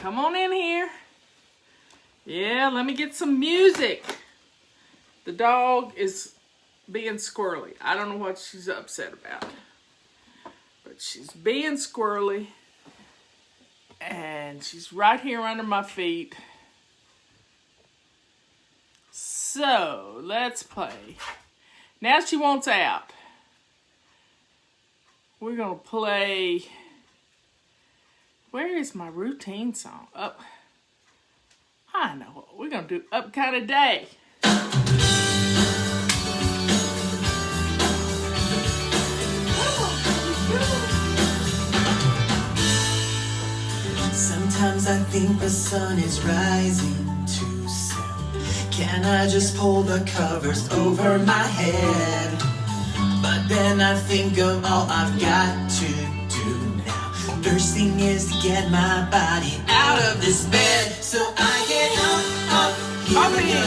come on in here. Yeah, let me get some music. The dog is being squirrely. I don't know what she's upset about. But she's being squirrely. And she's right here under my feet. So, let's play. Now she wants out. We're going to play... Where is my routine song? Up. I know. We're going to do Up Kind of Day. Sometimes I think the sun is rising too soon. Can I just pull the covers over my head? But then I think of all I've got to do now. First thing is to get my body out of this bed. So I get up, here we go.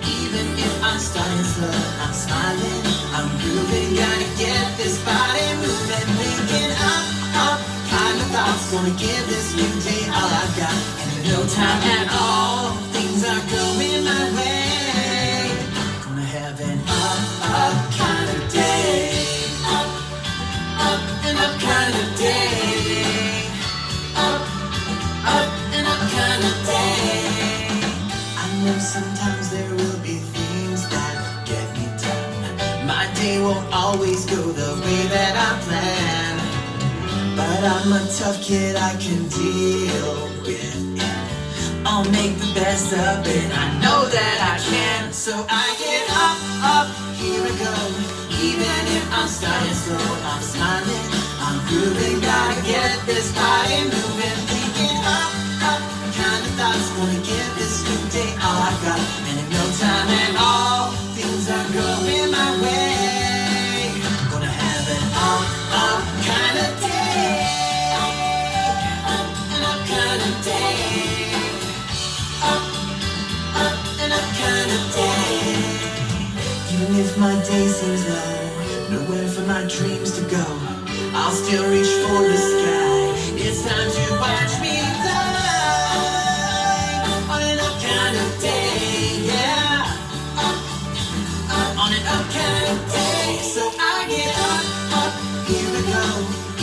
Even if I'm starting slow, I'm smiling, I'm grooving. Gotta get this body moving. Thinking up, kind of thoughts. Gonna give this new day all I've got. And in no time at all, things are going my way. Gonna have an up kind of day. Up and up kind of day. Up and up kind of day. I know sometimes there will be things that get me down. My day won't always go the way that I plan. But I'm a tough kid, I can deal with it. I'll make the best of it, I know that I can. So I get up, here we go. Even if I'm starting slow, I'm smiling, I'm grooving. Gotta get this body moving. Thinking up, kind of thoughts. Gonna give this new day all I've got. And in no time at all, things are going my way. Gonna have an up kind of day. Up and up kind of day. Up and up kind of day. Even if my day seems low, nowhere for my dreams to go, I'll still reach for the sky. It's time to watch me fly. On an up kind of day, yeah. On an up kind of day. So I get up, here we go.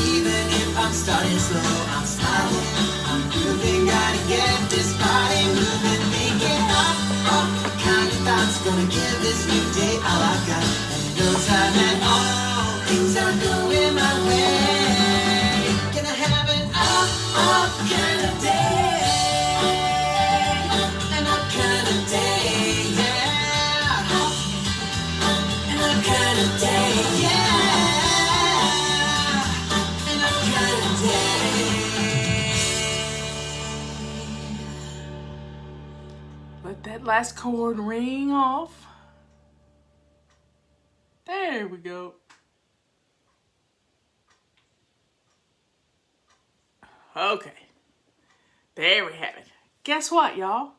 Even if I'm starting slow, I'm smiling, I'm grooving. Gotta get this body moving. Thinking up, kind of thoughts. Gonna give this new day all I've got. And in no time at all, things are going my way. Gonna have an up kind of day. An up kind of day, yeah. An up kind of day, yeah. An up kind of day. Let that last chord ring off. There we go. Okay. There we have it. Guess what, y'all?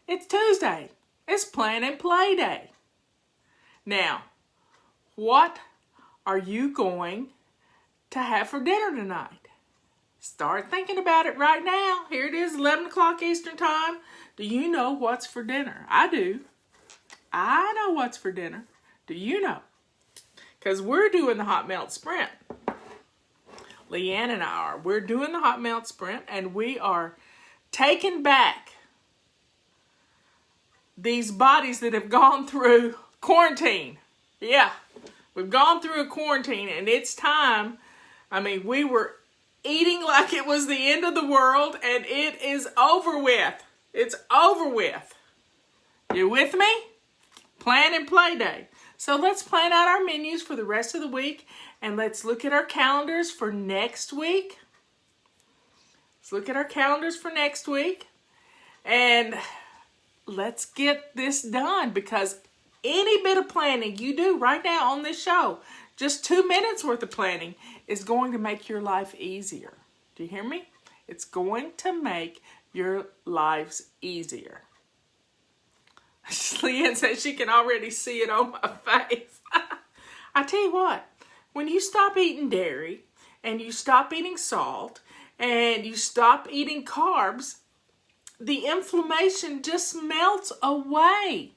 It's Tuesday. It's Plan and Play Day. Now, what are you going to have for dinner tonight? Start thinking about it right now. Here it is, 11 o'clock Eastern Time. Do you know what's for dinner? I do. I know what's for dinner. Do you know? Because we're doing the Hot Melt Sprint. Leanne and I are. We're doing the Hot Melt Sprint, and we are taking back these bodies that have gone through quarantine. Yeah, we've gone through a quarantine, and it's time. I mean, we were eating like it was the end of the world, and it is over with. It's over with. You with me? Plan and Play Day. So let's plan out our menus for the rest of the week, and let's look at our calendars for next week. Let's look at our calendars for next week, and let's get this done, because any bit of planning you do right now on this show, just 2 minutes worth of planning, is going to make your life easier. Do you hear me? It's going to make your lives easier. Leanne says she can already see it on my face. I tell you what, when you stop eating dairy and you stop eating salt and you stop eating carbs, the inflammation just melts away.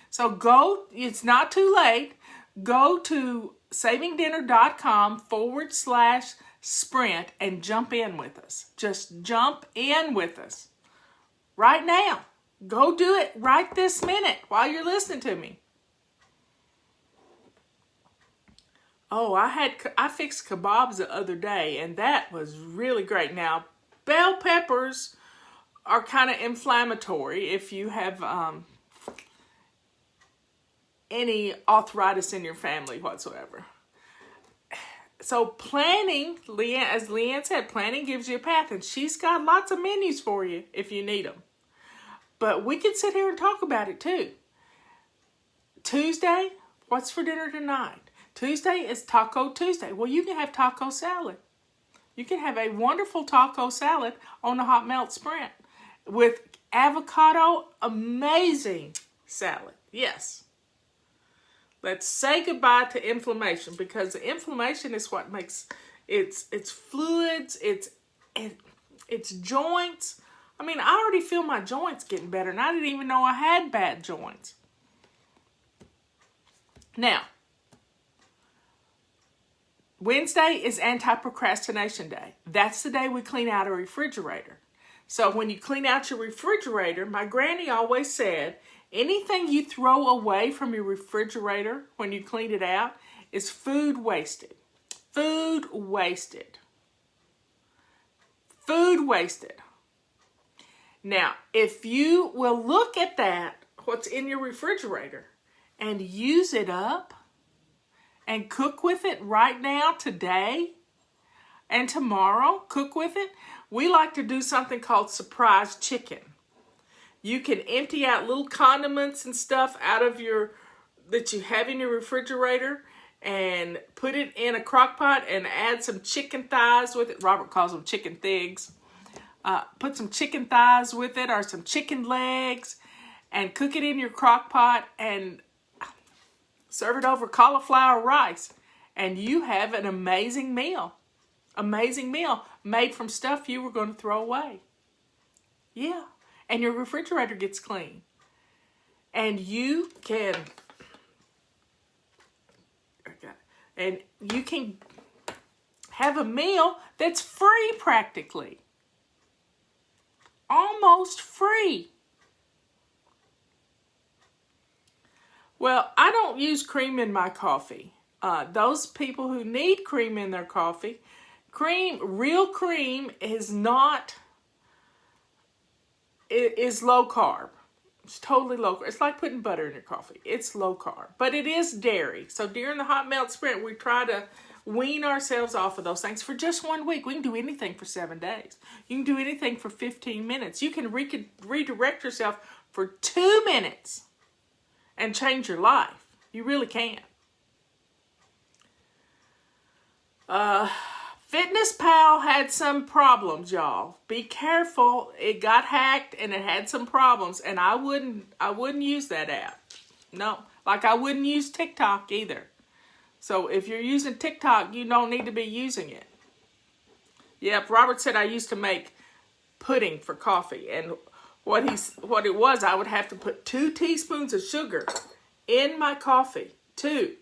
So go, it's not too late. Go to savingdinner.com/sprint and jump in with us. Just jump in with us right now. Go do it right this minute while you're listening to me. Oh, I fixed kebabs the other day, and that was really great. Now, bell peppers are kind of inflammatory if you have any arthritis in your family whatsoever. So planning, as Leanne said, planning gives you a path, and she's got lots of menus for you if you need them. But we could sit here and talk about it too. Tuesday, what's for dinner tonight? Tuesday is Taco Tuesday. Well, you can have taco salad. You can have a wonderful taco salad on the Hot Melt Sprint with avocado. Amazing salad. Yes. Let's say goodbye to inflammation, because the inflammation is what makes it's fluids, it's joints. I mean, I already feel my joints getting better, and I didn't even know I had bad joints. Now, Wednesday is anti-procrastination day. That's the day we clean out a refrigerator. So when you clean out your refrigerator, my granny always said, anything you throw away from your refrigerator when you clean it out is food wasted. Food wasted. Food wasted. Now, if you will look at that, what's in your refrigerator, and use it up, and cook with it right now, today, and tomorrow, cook with it. We like to do something called surprise chicken. You can empty out little condiments and stuff out of that you have in your refrigerator and put it in a crock pot and add some chicken thighs with it. Robert calls them chicken thighs. Put some chicken thighs with it or some chicken legs and cook it in your crock pot and serve it over cauliflower rice. And you have an amazing meal. Amazing meal made from stuff you were going to throw away. Yeah. And your refrigerator gets clean. And you can have a meal that's free practically. Almost free. Well, I don't use cream in my coffee. Those people who need cream in their coffee, real cream is low carb. It's totally low carb. It's like putting butter in your coffee. It's low carb, but it is dairy. So during the Hot Melt Sprint, we try to wean ourselves off of those things for just 1 week. We can do anything for 7 days. You can do anything for 15 minutes. You can redirect yourself for 2 minutes and change your life. You really can. FitnessPal had some problems, y'all. Be careful. It got hacked and it had some problems, and I wouldn't use that app. No, like I wouldn't use TikTok either. So if you're using TikTok, you don't need to be using it. Yep, Robert said I used to make pudding for coffee, and what it was, I would have to put 2 teaspoons of sugar in my coffee, 2,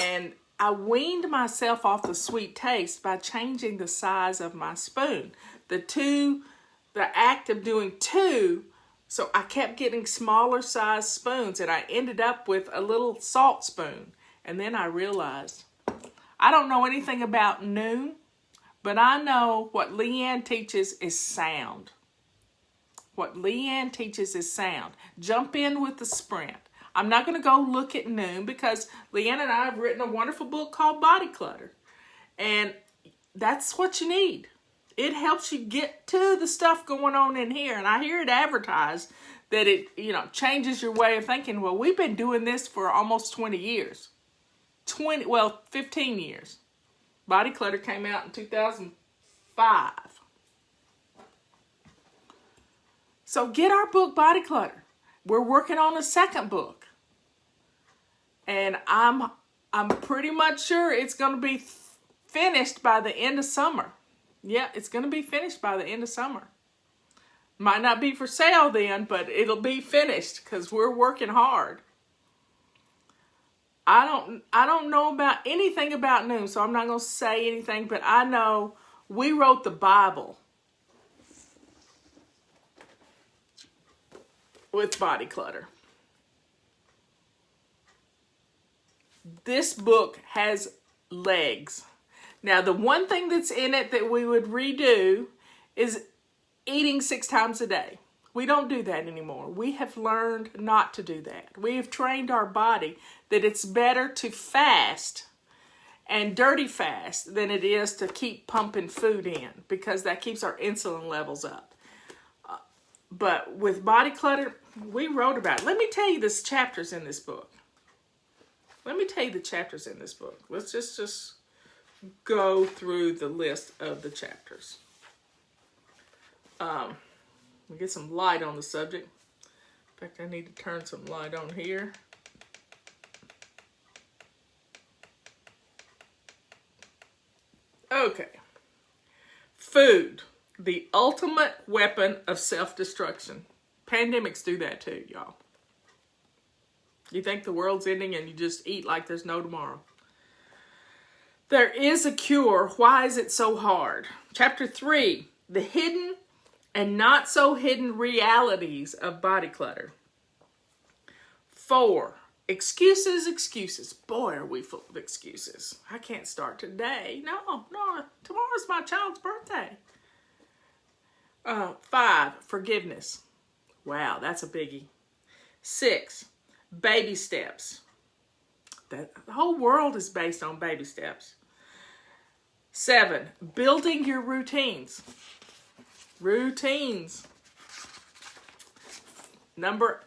and I weaned myself off the sweet taste by changing the size of my spoon. The act of doing 2, so I kept getting smaller size spoons, and I ended up with a little salt spoon. And then I realized, I don't know anything about Noom, but I know what Leanne teaches is sound. What Leanne teaches is sound. Jump in with the Sprint. I'm not going to go look at Noom because Leanne and I have written a wonderful book called Body Clutter. And that's what you need. It helps you get to the stuff going on in here. And I hear it advertised that it, changes your way of thinking. Well, we've been doing this for almost 20 years. 15 years. Body Clutter came out in 2005. So get our book, Body Clutter. We're working on a second book. And I'm pretty much sure it's going to be finished by the end of summer. Yeah, it's going to be finished by the end of summer. Might not be for sale then, but it'll be finished because we're working hard. I don't know about anything about Noom, so I'm not going to say anything, but I know we wrote the Bible with body clutter. This book has legs. Now, the one thing that's in it that we would redo is eating 6 times a day. We don't do that anymore. We have learned not to do that. We have trained our body that it's better to fast and dirty fast than it is to keep pumping food in, because that keeps our insulin levels up. But with body clutter, we wrote about it. Let me tell you the chapters in this book. Let's just go through the list of the chapters. Let me get some light on the subject. In fact, I need to turn some light on here. Okay. Food, the ultimate weapon of self-destruction. Pandemics do that too, y'all. You think the world's ending and you just eat like there's no tomorrow. There is a cure. Why is it so hard? Chapter 3, the hidden and not so hidden realities of body clutter. 4, excuses. Boy, are we full of excuses. I can't start today. No, tomorrow's my child's birthday. 5, forgiveness. Wow, that's a biggie. 6, baby steps. The whole world is based on baby steps. 7, building your routines.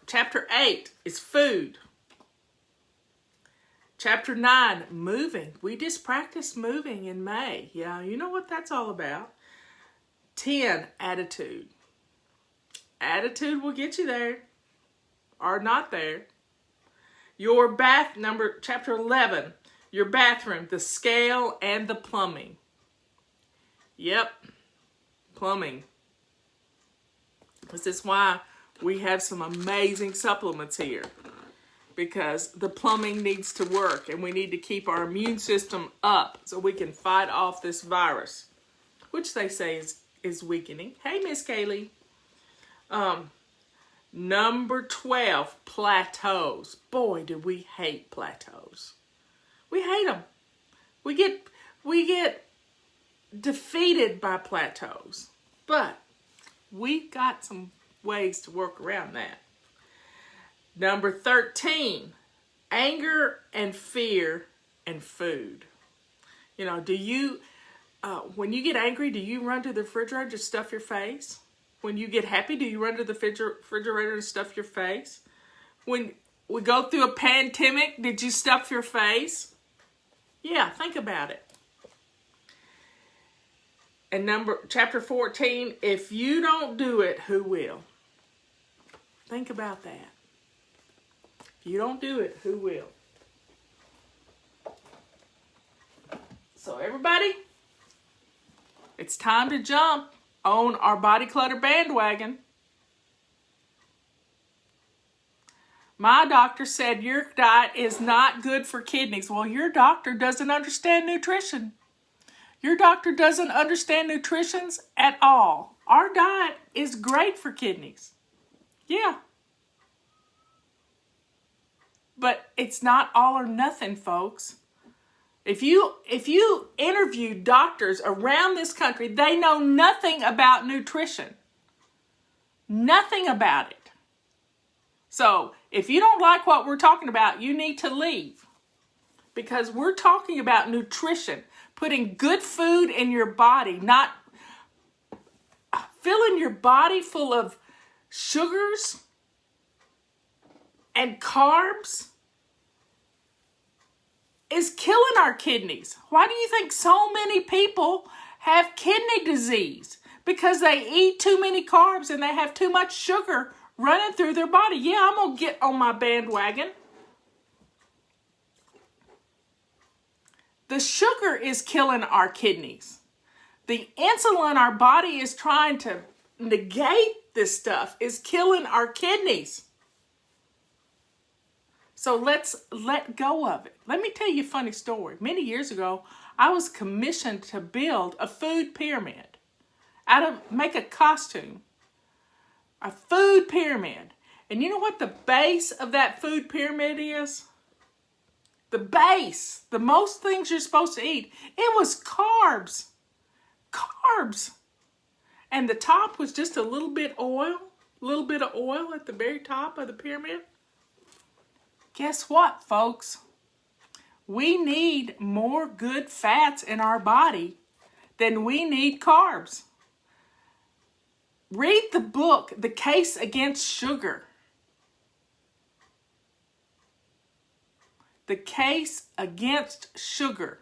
Chapter 8 is food. Chapter 9, moving. We just practiced moving in May. Yeah, you know what that's all about. 10, attitude. Attitude will get you there or not there. Chapter 11, your bathroom, the scale and the plumbing. Yep, plumbing. This is why we have some amazing supplements here, because the plumbing needs to work and we need to keep our immune system up so we can fight off this virus, which they say is weakening. Hey, Miss Kaylee. Number 12, plateaus. Boy, do we hate plateaus. We hate them. We get defeated by plateaus, but we've got some ways to work around that. Number 13, anger and fear and food. You know, when you get angry, do you run to the refrigerator to stuff your face? When you get happy, do you run to the refrigerator and stuff your face? When we go through a pandemic, did you stuff your face? Yeah, think about it. And chapter 14, if you don't do it, who will? Think about that. If you don't do it, who will? So everybody, it's time to jump on our body clutter bandwagon. My doctor said your diet is not good for kidneys. Well, your doctor doesn't understand nutrition. Your doctor doesn't understand nutrition at all. Our diet is great for kidneys. Yeah. But it's not all or nothing, folks. If you interview doctors around this country, they know nothing about nutrition. Nothing about it. So if you don't like what we're talking about, you need to leave. Because we're talking about nutrition, putting good food in your body, not filling your body full of sugars and carbs is killing our kidneys. Why do you think so many people have kidney disease? Because they eat too many carbs and they have too much sugar running through their body. Yeah, I'm going to get on my bandwagon. The sugar is killing our kidneys. The insulin our body is trying to negate this stuff is killing our kidneys. So let's let go of it. Let me tell you a funny story. Many years ago, I was commissioned to build a food pyramid. Make a costume. A food pyramid. And you know what the base of that food pyramid is? The base. The most things you're supposed to eat. It was carbs. Carbs. And the top was just a little bit oil. A little bit of oil at the very top of the pyramid. Guess what, folks? We need more good fats in our body than we need carbs. Read the book, The Case Against Sugar. The Case Against Sugar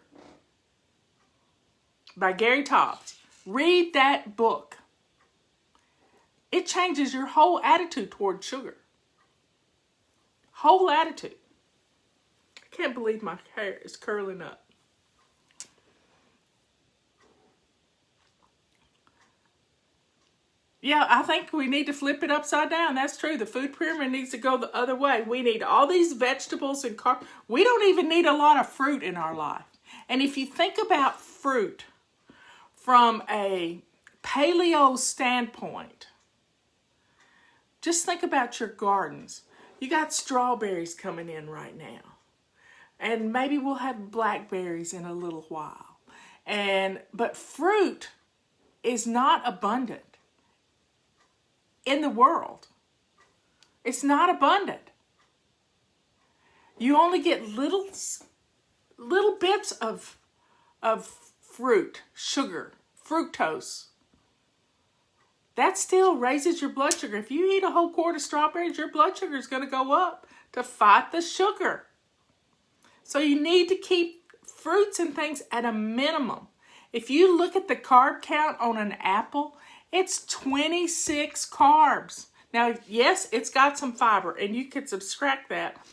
by Gary Taubes. Read that book. It changes your whole attitude toward sugar. Whole attitude. I can't believe my hair is curling up. Yeah, I think we need to flip it upside down. That's true. The food pyramid needs to go the other way. We need all these vegetables and carbs. We don't even need a lot of fruit in our life. And if you think about fruit from a paleo standpoint, just think about your gardens. You got strawberries coming in right now. And maybe we'll have blackberries in a little while. But fruit is not abundant in the world. It's not abundant. You only get little bits of fruit, sugar, fructose. That still raises your blood sugar. If you eat a whole quart of strawberries, your blood sugar is going to go up to fight the sugar. So you need to keep fruits and things at a minimum. If you look at the carb count on an apple, it's 26 carbs. Now, yes, it's got some fiber, and you could subtract that,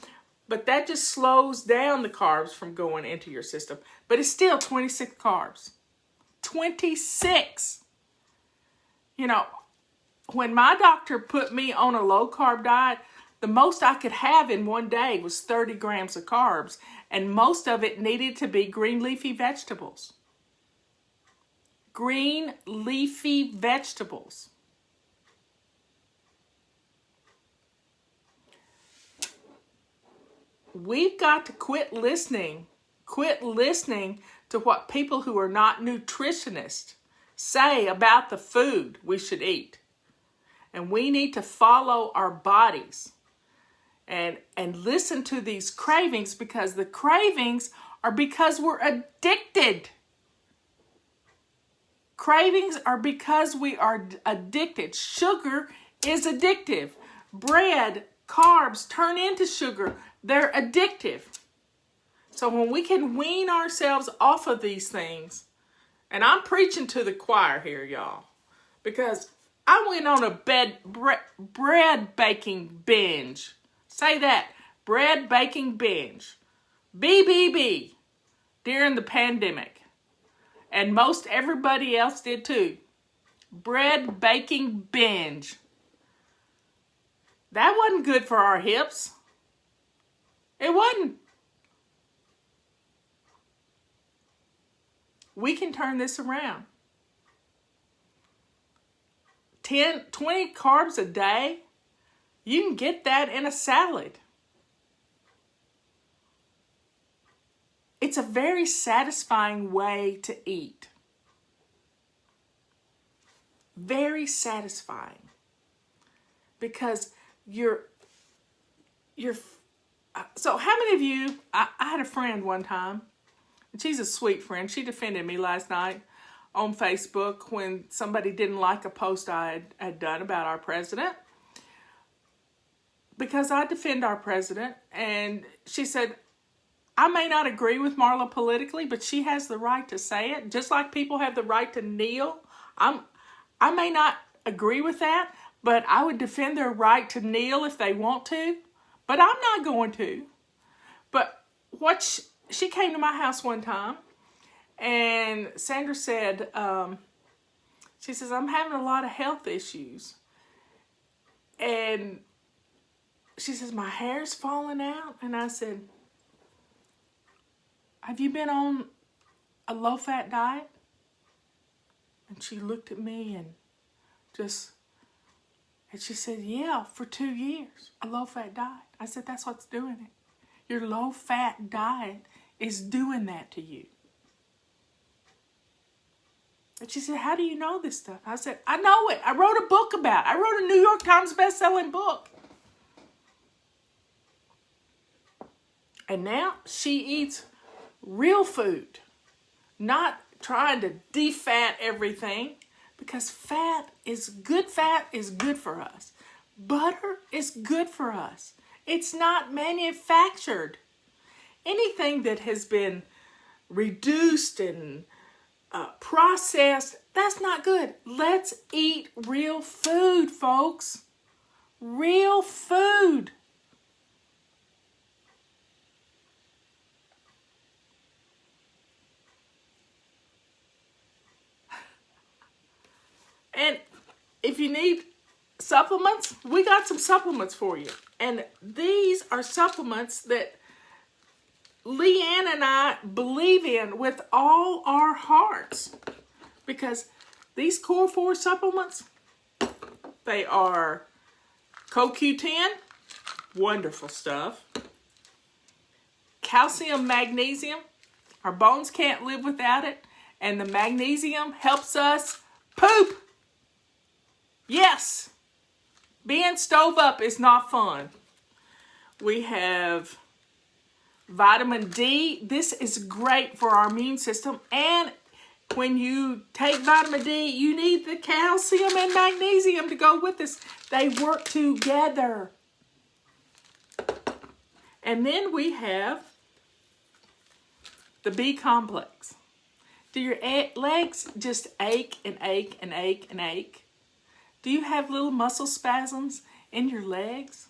but that just slows down the carbs from going into your system. But it's still 26 carbs. 26. You know, when my doctor put me on a low-carb diet, the most I could have in one day was 30 grams of carbs, and most of it needed to be green leafy vegetables. Green leafy vegetables. We've got to quit listening to what people who are not nutritionists say about the food we should eat. And we need to follow our bodies and listen to these cravings, because the cravings are because we're addicted. Cravings are because we are addicted. Sugar is addictive. Bread, carbs turn into sugar. They're addictive. So when we can wean ourselves off of these things, and I'm preaching to the choir here, y'all, because I went on a bread baking binge. Say that, bread baking binge. BBB, during the pandemic. And most everybody else did too. Bread baking binge. That wasn't good for our hips. It wasn't. We can turn this around. 10, 20 carbs a day, you can get that in a salad. It's a very satisfying way to eat. Very satisfying. Because so how many of you, I had a friend one time, and she's a sweet friend. She defended me last night on Facebook when somebody didn't like a post I had done about our president. Because I defend our president, and she said, I may not agree with Marla politically, but she has the right to say it. Just like people have the right to kneel. I may not agree with that, but I would defend their right to kneel if they want to. But I'm not going to. But she came to my house one time, and Sandra said, she says, I'm having a lot of health issues. And she says, my hair's falling out. And I said, have you been on a low-fat diet? And she looked at me and she said, yeah, for 2 years, a low-fat diet. I said, that's what's doing it. Your low-fat diet is doing that to you. And she said, how do you know this stuff? I said, I know it. I wrote a book about it. I wrote a New York Times best-selling book. And now she eats real food, not trying to defat everything, because fat is good for us. Butter is good for us. It's not manufactured. Anything that has been reduced and processed, that's not good. Let's eat real food, folks. Real food. And if you need supplements, we got some supplements for you. And these are supplements that Leanne and I believe in with all our hearts. Because these Core 4 supplements, they are CoQ10, wonderful stuff. Calcium, magnesium, our bones can't live without it. And the magnesium helps us poop. Yes, being stove up is not fun. We have vitamin D. This is great for our immune system. And when you take vitamin D, you need the calcium and magnesium to go with this. They work together. And then we have the B complex. Do your legs just ache and ache and ache and ache? Do you have little muscle spasms in your legs?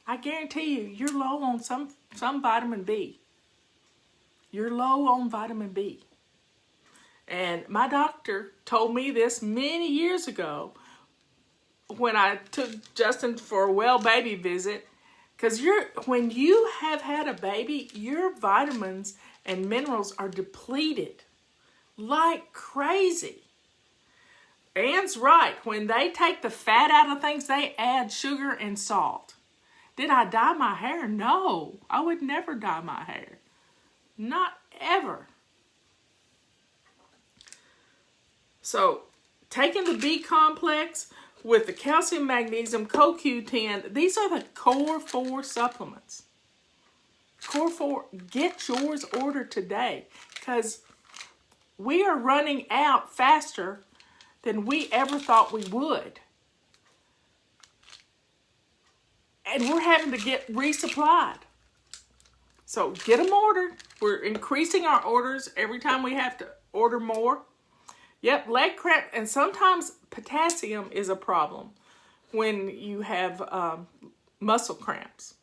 I guarantee you, you're low on some vitamin B. You're low on vitamin B. And my doctor told me this many years ago when I took Justin for a well baby visit. Because when you have had a baby, your vitamins and minerals are depleted like crazy. Anne's right. When they take the fat out of things, they add sugar and salt. Did I dye my hair? No. I would never dye my hair. Not ever. So, taking the B complex with the calcium, magnesium, CoQ10, these are the Core 4 supplements. Core 4, get yours ordered today, because we are running out faster than we ever thought we would. And we're having to get resupplied. So get them ordered. We're increasing our orders every time we have to order more. Yep, leg cramp, and sometimes potassium is a problem when you have muscle cramps.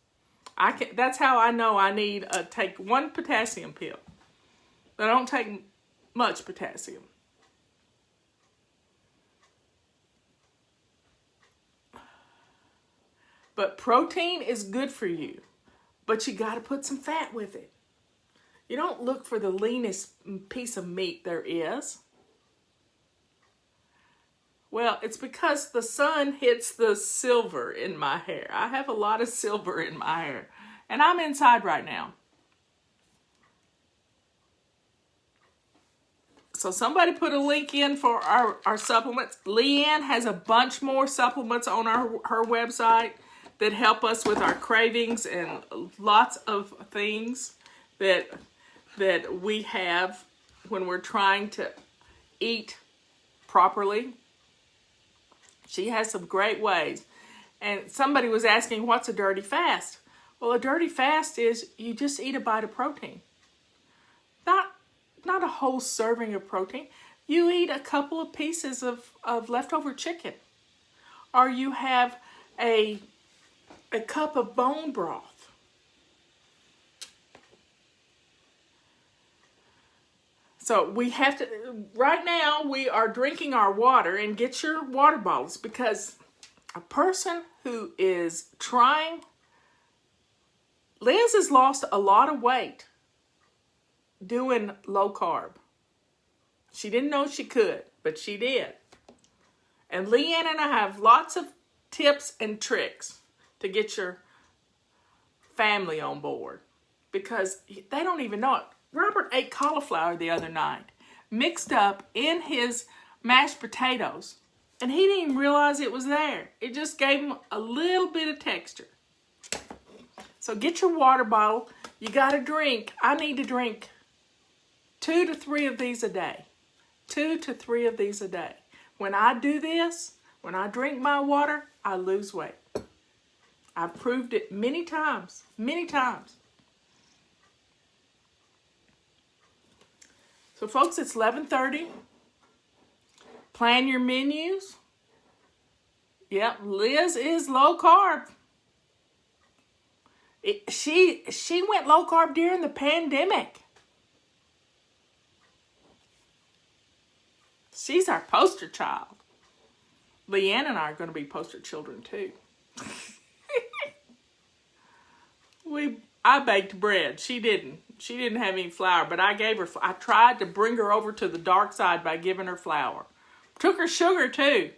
That's how I know I need to take one potassium pill. I don't take much potassium. But protein is good for you, but you got to put some fat with it. You don't look for the leanest piece of meat there is. Well, it's because the sun hits the silver in my hair. I have a lot of silver in my hair, and I'm inside right now. So somebody put a link in for our supplements. Leanne has a bunch more supplements on her website that help us with our cravings and lots of things that we have when we're trying to eat properly. She has some great ways. And somebody was asking, what's a dirty fast? Well, a dirty fast is you just eat a bite of protein. Not a whole serving of protein. You eat a couple of pieces of leftover chicken. Or you have a cup of bone broth. So we have to, right now we are drinking our water, and get your water bottles, because a person who is trying. Liz has lost a lot of weight doing low carb. She didn't know she could, but she did. And Leanne and I have lots of tips and tricks to get your family on board, because they don't even know it. Robert ate cauliflower the other night, mixed up in his mashed potatoes, and he didn't even realize it was there. It just gave him a little bit of texture. So get your water bottle. You got to drink. I need to drink 2 to 3 of these a day. 2 to 3 of these a day. When I do this, when I drink my water, I lose weight. I've proved it many times. Many times. So folks, it's 11:30. Plan your menus. Yep, Liz is low carb. She went low carb during the pandemic. She's our poster child. Leanne and I are going to be poster children too. I baked bread. She didn't. She didn't have any flour, but I gave her. I tried to bring her over to the dark side by giving her flour. Took her sugar too.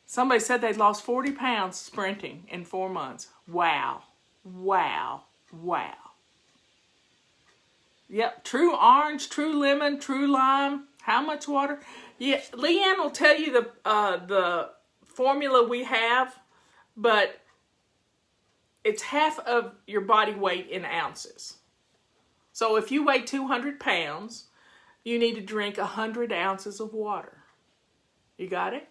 Somebody said they'd lost 40 pounds sprinting in 4 months. Wow. Wow. Wow. Yep, true orange, true lemon, true lime. How much water? Yeah, Leanne will tell you the formula we have, but it's half of your body weight in ounces. So if you weigh 200 pounds, you need to drink 100 ounces of water. You got it?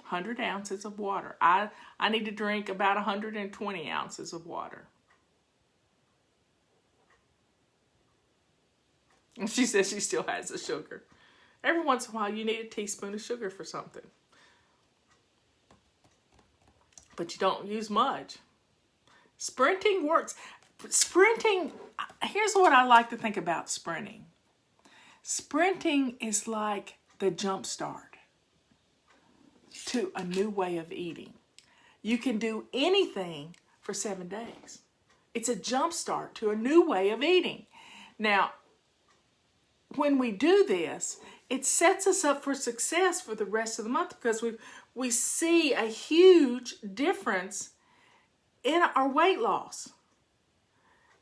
100 ounces of water. I need to drink about 120 ounces of water. And she says she still has the sugar. Every once in a while, you need a teaspoon of sugar for something. But you don't use much. Sprinting works. Sprinting, here's what I like to think about sprinting. Sprinting is like the jump start to a new way of eating. You can do anything for 7 days. It's a jump start to a new way of eating. Now, when we do this, it sets us up for success for the rest of the month, because we see a huge difference in our weight loss.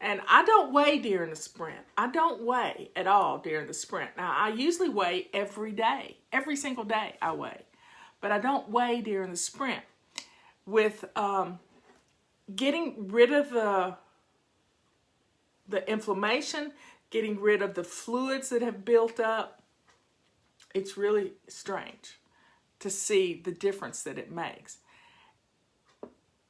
And I don't weigh during the sprint. I don't weigh at all during the sprint. Now, I usually weigh every day. Every single day I weigh. But I don't weigh during the sprint. With getting rid of the inflammation, getting rid of the fluids that have built up, it's really strange to see the difference that it makes.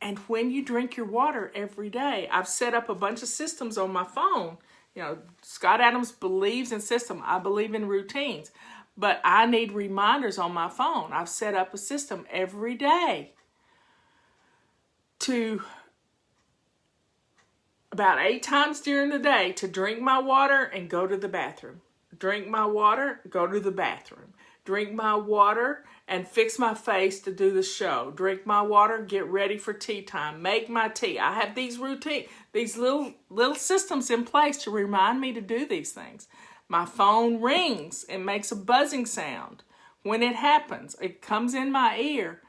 And when you drink your water every day, I've set up a bunch of systems on my phone. You know, Scott Adams believes in system. I believe in routines. But I need reminders on my phone. I've set up a system every day to, about 8 times during the day, to drink my water and go to the bathroom. Drink my water, go to the bathroom. Drink my water and fix my face to do the show. Drink my water, get ready for tea time. Make my tea. I have these routines, these little systems in place to remind me to do these things. My phone rings and makes a buzzing sound. When it happens, it comes in my ear.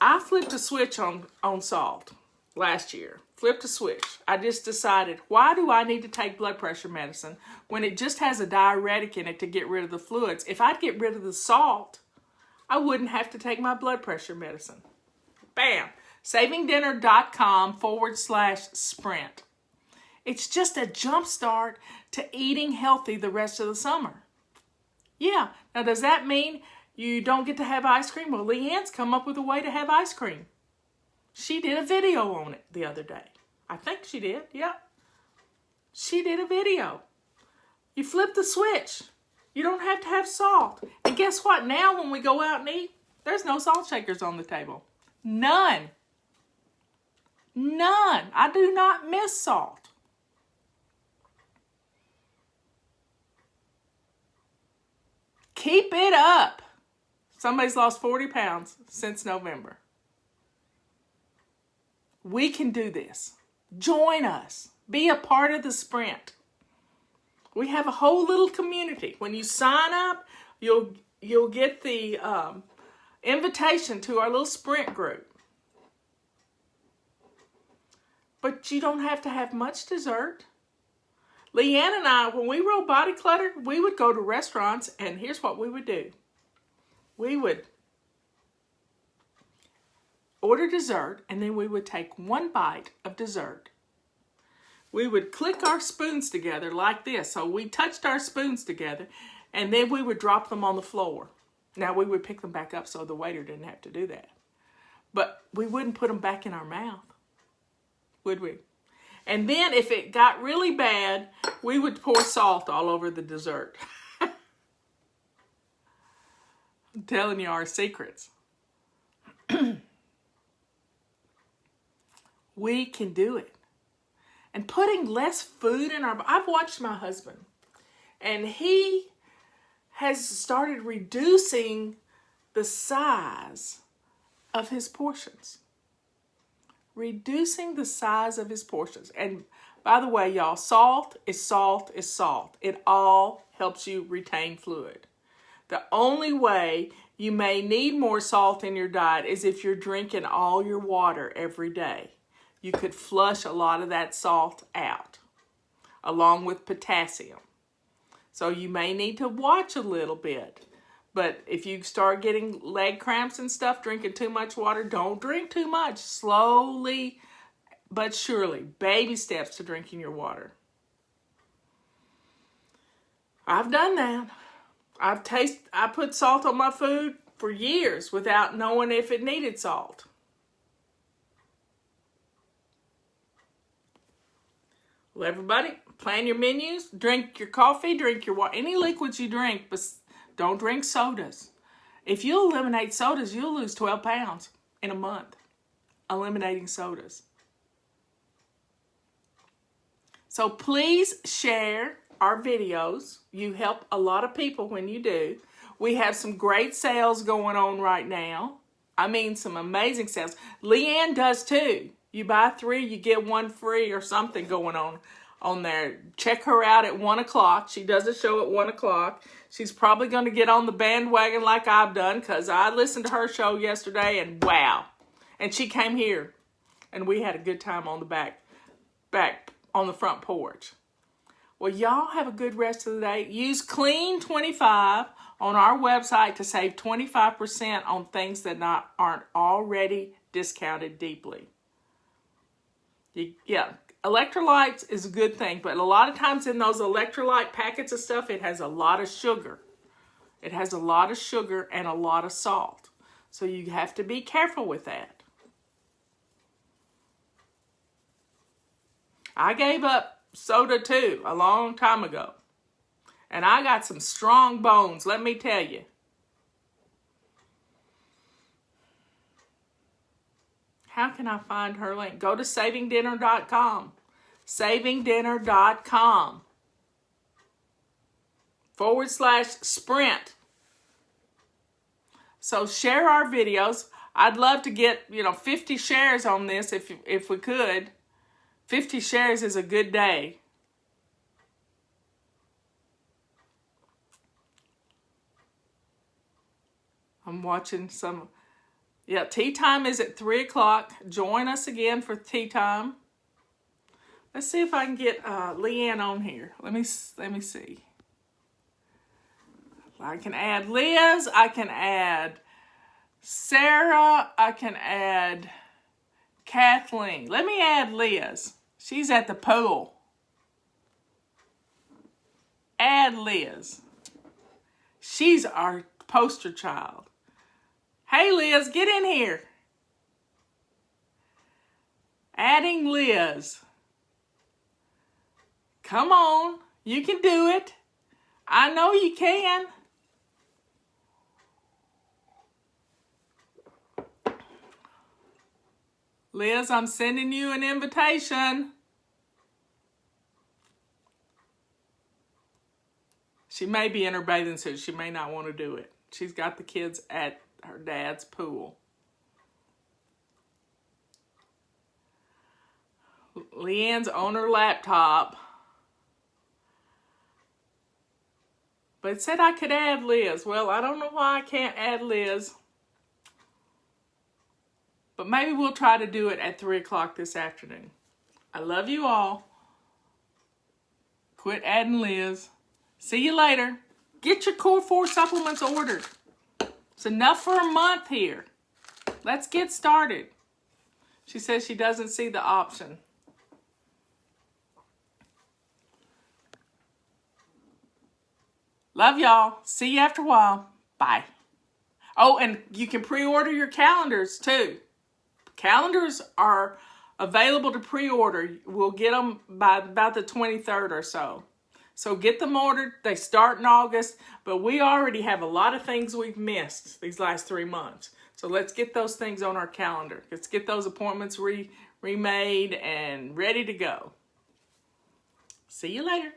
I flipped a switch on salt last year. Flipped a switch. I just decided, why do I need to take blood pressure medicine when it just has a diuretic in it to get rid of the fluids? If I'd get rid of the salt, I wouldn't have to take my blood pressure medicine. Bam! SavingDinner.com/sprint. It's just a jump start to eating healthy the rest of the summer. Yeah. Now, does that mean you don't get to have ice cream? Well, Leanne's come up with a way to have ice cream. She did a video on it the other day. I think she did, yeah. She did a video. You flip the switch. You don't have to have salt. And guess what? Now when we go out and eat, there's no salt shakers on the table. None. None. I do not miss salt. Keep it up. Somebody's lost 40 pounds since November. We can do this. Join us. Be a part of the sprint. We have a whole little community. When you sign up, you'll get the invitation to our little sprint group. But you don't have to have much dessert. Leanne and I, when we rode Body Clutter, we would go to restaurants, and here's what we would do. We would order dessert, and then we would take one bite of dessert. We would click our spoons together like this. So we touched our spoons together, and then we would drop them on the floor. Now, we would pick them back up so the waiter didn't have to do that. But we wouldn't put them back in our mouth, would we? And then if it got really bad, we would pour salt all over the dessert. I'm telling you our secrets. We can do it. And putting less food in our... I've watched my husband, and he has started reducing the size of his portions. Reducing the size of his portions. And by the way, y'all, salt is salt is salt. It all helps you retain fluid. The only way you may need more salt in your diet is if you're drinking all your water every day. You could flush a lot of that salt out, along with potassium. So you may need to watch a little bit. But if you start getting leg cramps and stuff, drinking too much water, don't drink too much. Slowly but surely, baby steps to drinking your water. I've done that. I put salt on my food for years without knowing if it needed salt. Well, everybody, plan your menus, drink your coffee, drink your water, any liquids you drink, but don't drink sodas. If you eliminate sodas, you'll lose 12 pounds in a month, eliminating sodas. So please share our videos. You help a lot of people when you do. We have some great sales going on right now. I mean, some amazing sales. Leanne does too. You buy 3, you get 1 free or something going on there. Check her out at 1 o'clock. She does a show at 1 o'clock. She's probably going to get on the bandwagon like I've done, because I listened to her show yesterday and wow. And she came here and we had a good time on the back on the front porch. Well, y'all have a good rest of the day. Use Clean25 on our website to save 25% on things that aren't already discounted deeply. Yeah, electrolytes is a good thing, but a lot of times in those electrolyte packets of stuff, it has a lot of sugar. It has a lot of sugar and a lot of salt. So you have to be careful with that. I gave up soda too a long time ago. And I got some strong bones, let me tell you. How can I find her link? Go to savingdinner.com. Savingdinner.com /sprint. So share our videos. I'd love to get 50 shares on this if we could. 50 shares is a good day. I'm watching some. Yeah, tea time is at 3 o'clock. Join us again for tea time. Let's see if I can get Leanne on here. Let me see. I can add Liz. I can add Sarah. I can add Kathleen. Let me add Liz. She's at the pool. Add Liz. She's our poster child. Hey, Liz, get in here. Adding Liz. Come on. You can do it. I know you can. Liz, I'm sending you an invitation. She may be in her bathing suit. She may not want to do it. She's got the kids at her dad's pool. Leanne's on her laptop. But it said I could add Liz. Well, I don't know why I can't add Liz. But maybe we'll try to do it at 3 o'clock this afternoon. I love you all. Quit adding Liz. See you later. Get your Core 4 supplements ordered. It's enough for a month here. Let's get started. She says she doesn't see the option. Love y'all. See you after a while. Bye. Oh, and you can pre-order your calendars too. Calendars are available to pre-order. We'll get them by about the 23rd or so. So get them ordered. They start in August, but we already have a lot of things we've missed these last 3 months. So let's get those things on our calendar. Let's get those appointments remade and ready to go. See you later.